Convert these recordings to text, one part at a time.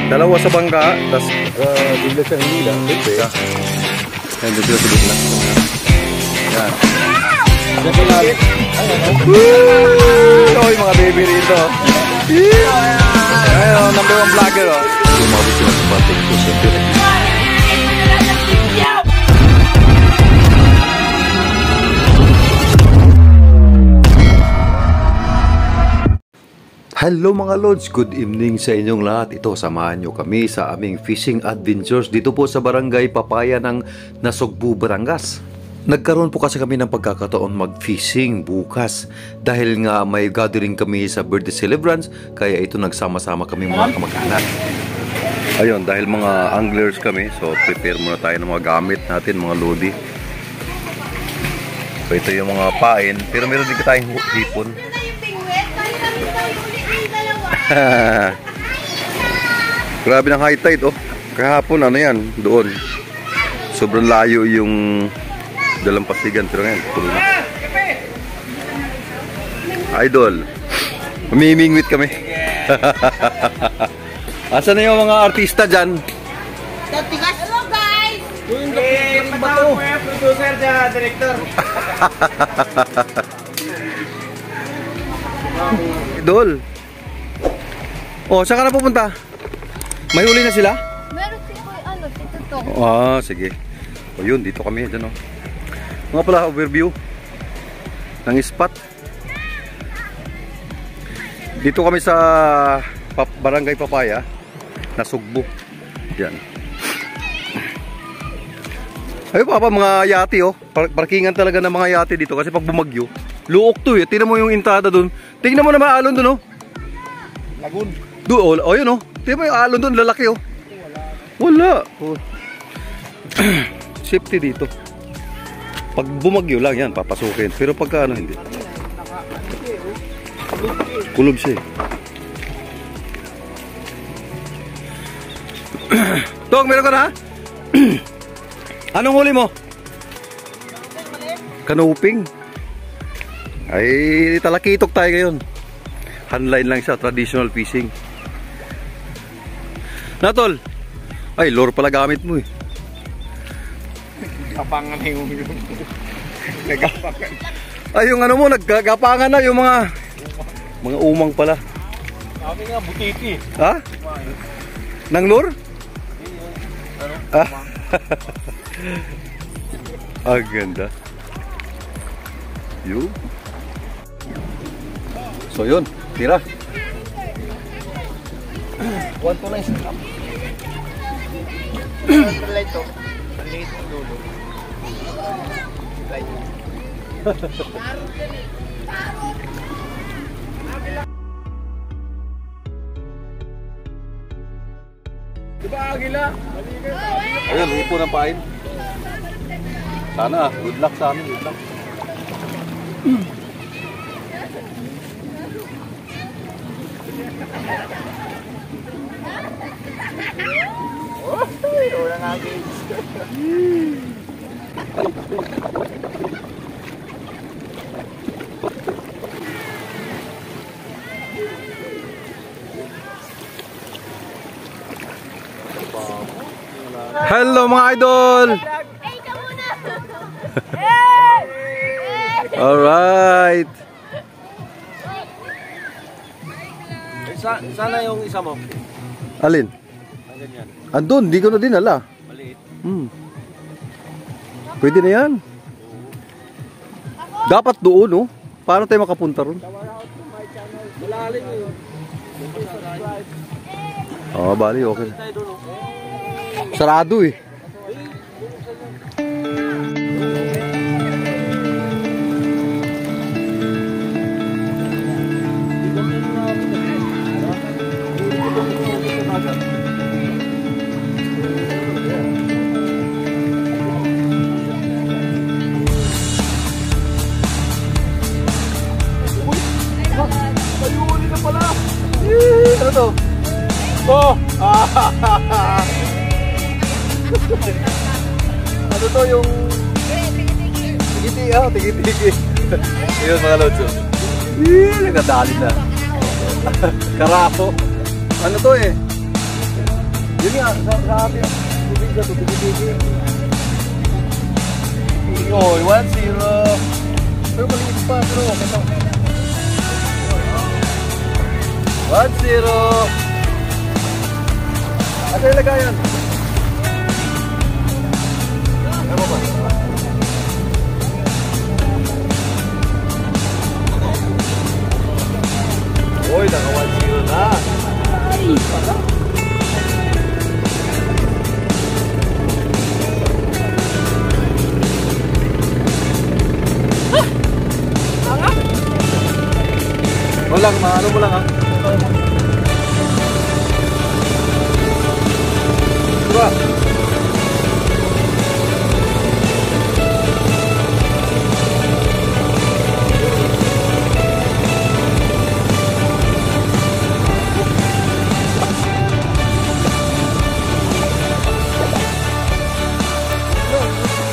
Dalawa sa bangka, tapos bigla siyang hila. Yan, dito sila sa bigla. Yan. Oy, mga baby rito. Ayun, number 1 vlogger, oh. Lumabot sila sa bating ko sa direct. Hello mga Lods, good evening sa inyong lahat. Ito, samahan nyo kami sa aming fishing adventures dito po sa Barangay Papaya ng Nasugbu, Batangas. Nagkaroon po kasi kami ng pagkakataon mag-fishing bukas dahil nga may gathering kami sa birthday celebrants, kaya ito nagsama-sama kami mga kamag-anak. Ayun, dahil mga anglers kami, so prepare muna tayo ng mga gamit natin, mga lodi. So ito yung mga pain, pero meron din tayong hipon. Grabe ng high tide, oh. Kahapon ano yan, doon. Sobrang layo yung dalampasigan, pero ngayon tuloy na. Idol, mamimingwit kami. Asan na yung mga artista dyan? Hello guys! Patawag mo yung producer dyan, director. Idol. Oh, saan ka na pupunta? May huli na sila? Meron si Tito. Ah, sige. O yun, dito kami. Dyan, oh. Mga pala, overview ng spot. Dito kami sa Barangay Papaya, Nasugbu. Yan. Ayun pa, mga yate, oh. Parkingan talaga ng mga yate dito kasi pag bumagyo, luok to, eh. Tingnan mo yung entrada dun. Tingnan mo naman alon dun, oh. Lagun. Doon, oh, yun, oh. Tingnan mo yung alon dun, lalaki, oh. Wala. Oh. Safety dito. Pag bumagyo lang yan, papasukin. Pero pagka ano, hindi. Kulob siya, eh. Tong, meron ka na? Anong huli mo? Kanuping. Ay, talakitok tayo ngayon. Handline lang siya, traditional fishing. Natol. Ay, lure pala gamit mo, eh. Gapangan yung nagapangan. Ay, yung ano mo, naggagapangan na yung mga umang pala. Sabi nga, butiki. Ha? Nang lure? Ah. Ang ganda. Yun. So yun, tira. 1 to 9 strap. Light to. Light to dulo. Light. Diba agila? Ayun, hipo ng pain. Sana, good luck sa amin, good luck. Wala nga guys. Hello mga idol! Alright! Sana yung isa mo. Alin? Ganyan. Andun, di ko na dinala. Maliit. Pwede na yan. Dapat doon, oh. Paano tayo makapunta ron? Malalim yun. Oh, bali, okay. Sarado, eh. Ano to? Oh! Ano to yung... Sige, Tigi-tigi, tigi-tigi. Ayun mga lods. Nagdadali na. Karapo. Ano to eh? Yun nga, sabi ang tubig na to, tigi-tigi. Oy, 1-0. Pero maliit pa, pero okay lang. 1-0. Ano yung lagayan? Ano ba? Oy, naka 1-0 na. Ay, pala. Walang, ano mo lang ha? Diba?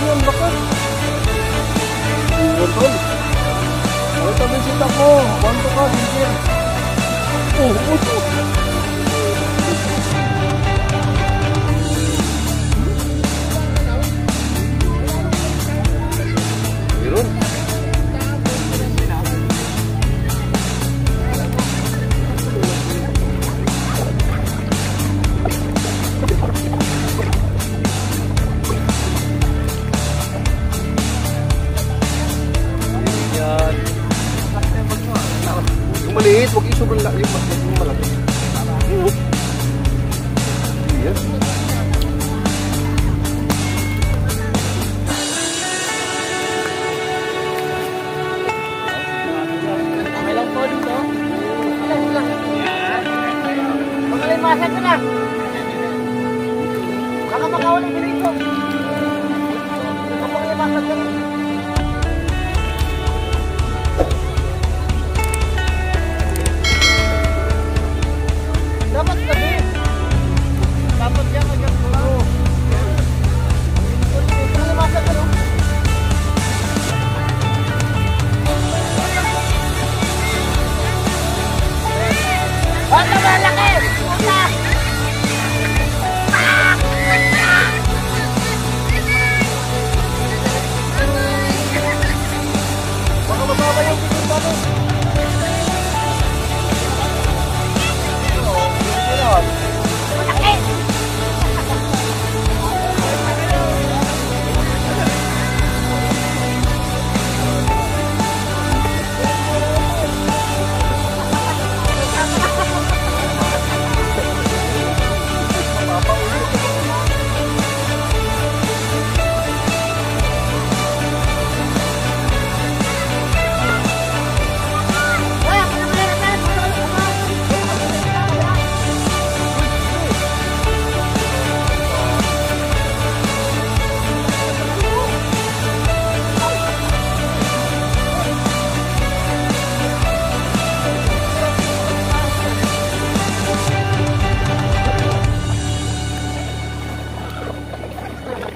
Yan, bakit? Tol. Ay, tabi sita ko. Kwanto ka, sige. Uto. Meron. Yan. Yung maliit, huwag yung sobrang laki. Yung malaki. Yan. Okay lang po dito. Magalimasan ka na. Baka makawala ka dito. Magalimasan ka na. Dapat gabi. Dapat yan agad mo. Magalimasan ka na. Bata malaki! Puta! Baka mababa yung pitin pa mo. Malaki!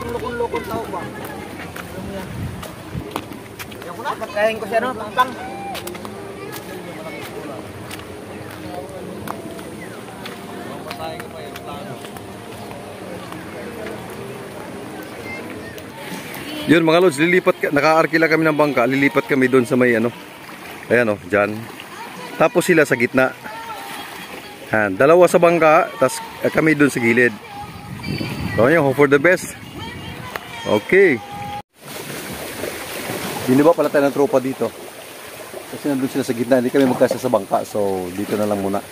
Lukon-lukon tao ba? Yan ko na, pagkain ko siya no, pang. Yun mga lods, naka-arkila kami ng bangka, lilipat kami doon sa may ano. Ayan oh, dyan. Tapos sila sa gitna. Dalawa sa bangka, tapos kami doon sa gilid. So yun, hope for the best. Okay. Biniba pala tayo ng tropa dito. Kasi nandun sila sa gitna, hindi kami magkasa sa bangka. So dito na lang muna.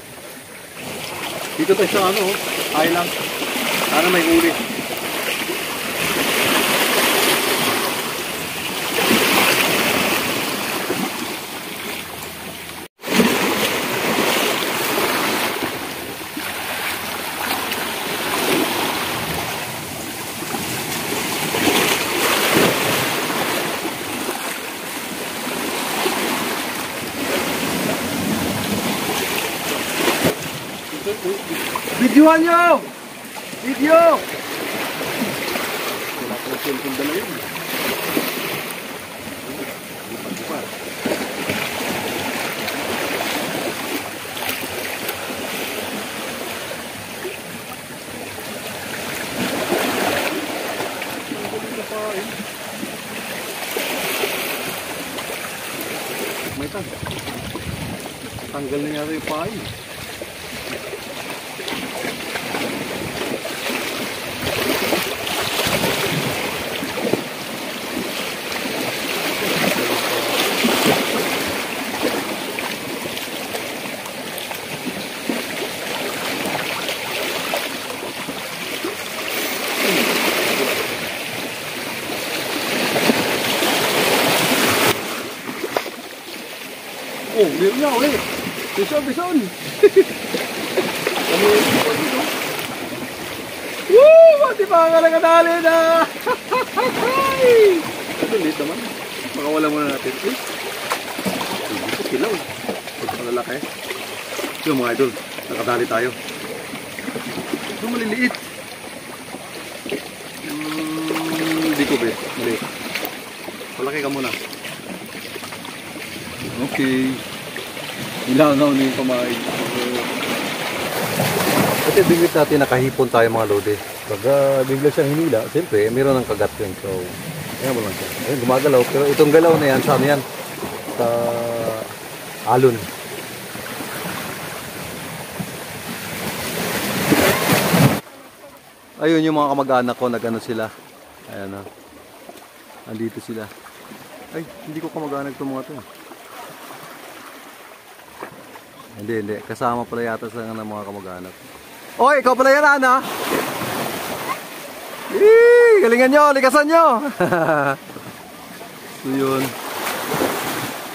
Dito tayo sa ano, island. Sana may uli. Videoan nyo! Video! Wala ko yung cellphone dala yun. Tanggal na yata yung pain. Oh, meron na ulit. Bison. Woo! Pati pa nga nakadali na! Ito, late naman. Makawala muna natin. Ito, kilaw. Ito, malalaki. Yung mga idol, nakadali tayo. Ito, maliliit. Hindi ko, be. Mali. Malaki ka muna. Okay. Ilangaw na yung pamain. Kasi biglit natin nakahipon tayo mga lode. Pagka bigla siyang hinila, siyempre mayroon ng kagat yun. So, kaya mo lang siya. Ayun, gumagalaw. Pero itong galaw na yan, sa ano yan? Sa alon. Ayun yung mga kamag-anak ko, nag-ano sila. Ayan na. Andito sila. Ay, hindi ko kamag-anak itong mga ito. Hindi. Kasama pala yata sa ng mga kamag-anak. Oy, ikaw pala yan, Ana! Galingan nyo! Likasan nyo! So yun.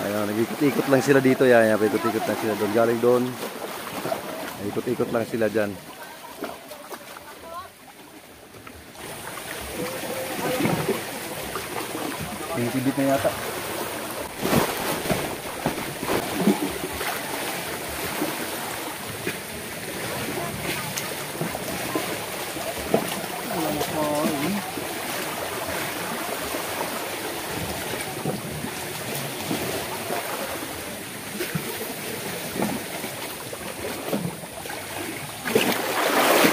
Ayun, nag-ikot-ikot lang sila dito. Yan, ikot-ikot lang sila doon. Galing doon. Ikot-ikot lang sila dyan. Pinitibit na yata.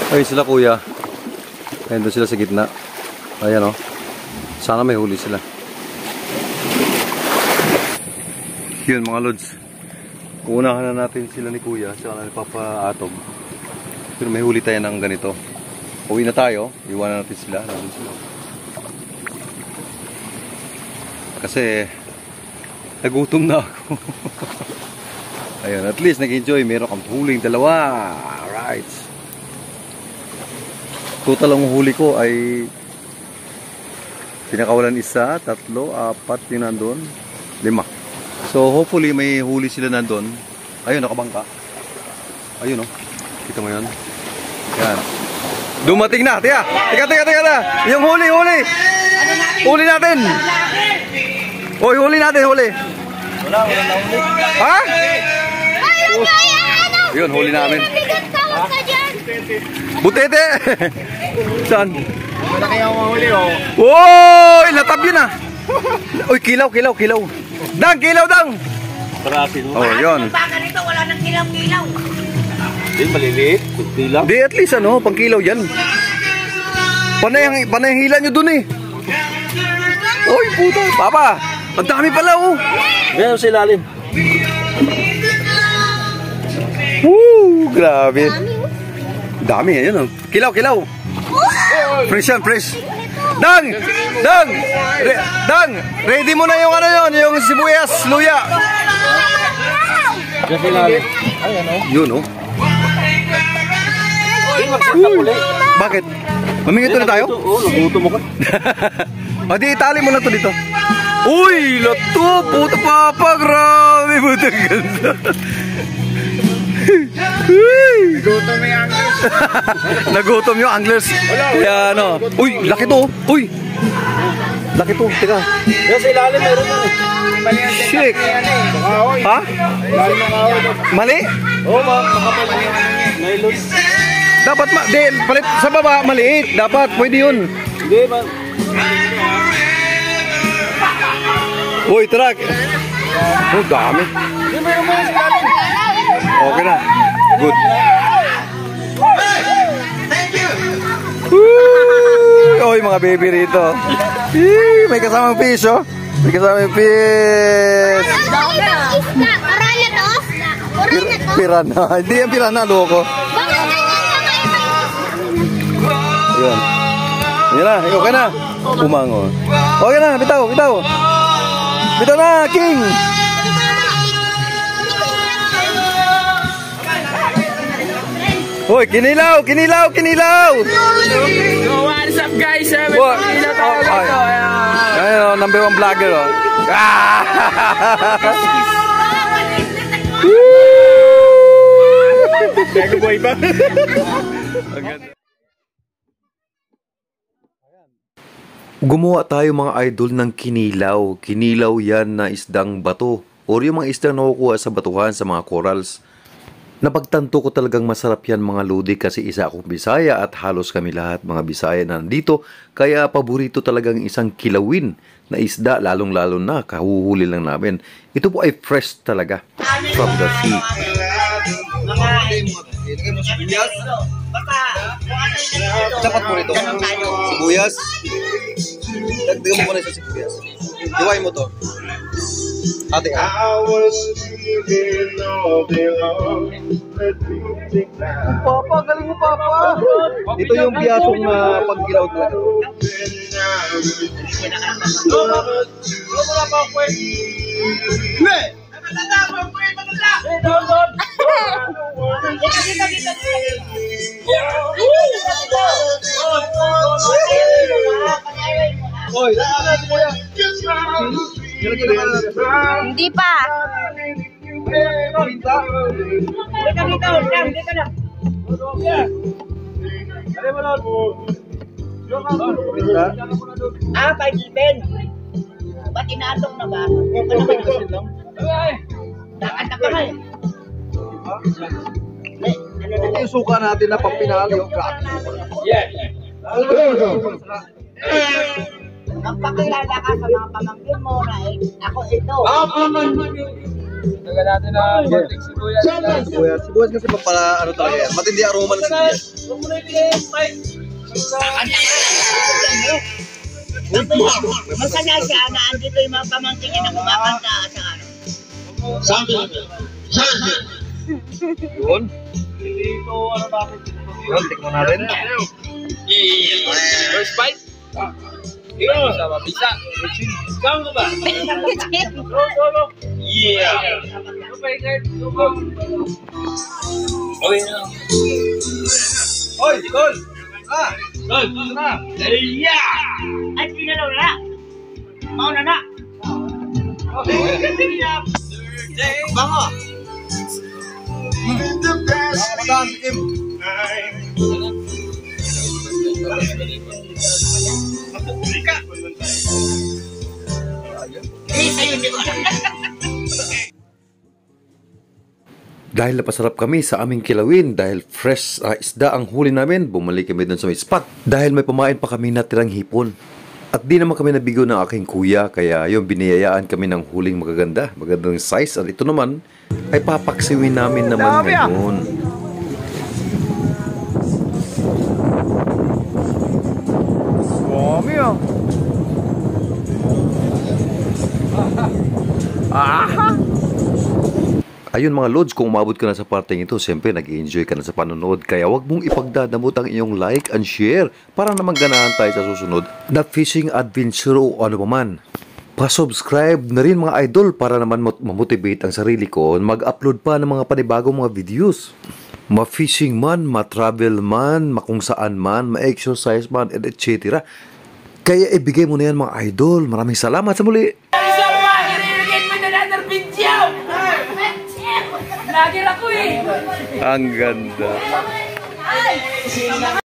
Ayun sila kuya. Ayun doon sila sa gitna. Ayan o. Sana may huli sila. Yun mga lods. Uunahan na natin sila ni kuya. Saka na ni Papa Atog. Pero may huli tayo ng ganito. Uwi na tayo. Iwanan natin sila. Nandun sila. Kasi nagutom na ako. Ayun. At least nag-enjoy. Meron kang huling dalawa. Alright. Total ang huli ko ay pinakawalan isa, 3, 4 yung nandun, 5. So hopefully may huli sila nandun. Ayun, nakabangka. Ayun oh. Kita mo yun? Yan. Dumating na. Teka na. Yung huli. Huli natin. Oy, huli natin. Wala na huli. Ha? Yun, huli namin. Butete! Saan? Malaki ang mahuli oh. Uy! Latab yun ah! Uy, kilaw! Dang! Parati no? Oh, yun. Baka nito, wala nang kilaw-kilaw. Hindi, maliliit. Kunti lang. Di, at least ano, pang kilaw yan. Panay ang hila nyo dun eh. Uy, puto! Papa! Ang dami pala oh! Meron sa ilalim. Woo! Grabe! Dami yan oh. Kilaw! Fresh yan, fresh! Dang! Ready mo na yung ano yun, yung sibuyas, luya! Meron sa ilalim. Ayan o. Yun oh. Bakit? Mamingito na tayo? Oo, nagutom mo ka. O di itali mo na to dito. Uy! Lato! Puta papa! Grabe! Puta ganda! Nagutom yung anglers. Kaya ano. Uy, laki to. Laki to. Teka. Meron sa ilalim, meron na. Shit. Ha? Mali? Oo, makapal na nylon. Dapat palit sa baba maliit. Dapat pwede yun. Hindi, man. Uy, truck. Oh, dami. Okay na. Good. Uy, mga baby rito. May kasamang fish, oh. May kasama yung fish. Isda. Piranha to? Piranha to? Pirana. Hindi yan pirana, loko. Bakit ganyan na kayo? Yun. Yan na, okay na. Umango. Okay na, bitaw, bitaw. Bitaw na, King. Hoy, kinilaw, kinilaw, kinilaw. Yo, what's up guys? Kinilaw tayo guys. Ayun, oh, number 1 vlogger, oh. Ah! Mega boy ba? Gumawa tayo mga idol ng kinilaw. Kinilaw yan na isdang bato. Or yung mga isdang nakukuha sa batuhan sa mga corals. Napagtanto ko talagang masarap yan mga lodi kasi isa akong Bisaya at halos kami lahat mga Bisaya na nandito. Kaya paborito talagang isang kilawin na isda lalong-lalo na kahuhuli lang namin. Ito po ay fresh talaga from the sea. Dapat mo rito. Sibuyas. Dagdagan mo muna sa sibuyas. Iwain mo to. Ate ka. Papa, galing mo Papa. Ito yung biyasong na pagkilaw talaga. Hoy, kuya. Hindi pa. Dito, dito, dito na. Ah, pag-ibin. Ba't inaatong na ba? Ano ba yun? Nakanta ka nga eh. Ano na? Yung suka natin na pampinali yung grabe. Magpakilala ka sa mga pamangkin mo na ako ito. Taga natin na konting sibuyas. Sibuyas. Sibuyas kasi para ano talaga yan. Matindi aroma ng sibuyas. Masaya siya na andito yung mga pamangkin niya na kumakanta sa ano. Yun. Yun, tikman natin. First bite. Iyo, sa mabisa. Saan ka ba? Yeah. Okay na. Hoy, Tol! Ah! Tol, na. Yeah! Ay, pinalaw na. Mauna na. Bango! Ramadan, Kim! Dahil napasarap kami sa aming kilawin, dahil fresh isda ang huli namin, bumalik kami dun sa may spot. Dahil may pamain pa kami natirang hipon. At di naman kami nabigo ng aking kuya, kaya yung biniyayaan kami ng huling magandang size. At ito naman ay papaksiwin namin naman ngayon. Dami ah. Ayun mga lods, kung umabot ka na sa parteng ito, siyempre nag-enjoy ka na sa panonood. Kaya wag mong ipagdadamot ang iyong like and share para naman ganahan tayo sa susunod na fishing adventure o ano pa man. Pa-subscribe na rin mga idol para naman mamotivate ang sarili ko mag-upload pa ng mga panibagong mga videos. Ma-fishing man, ma-travel man, makung saan man, ma-exercise man, etc. Kaya ibigay mo na yan mga idol. Maraming salamat sa muli. Lagi ako eh. Ang ganda.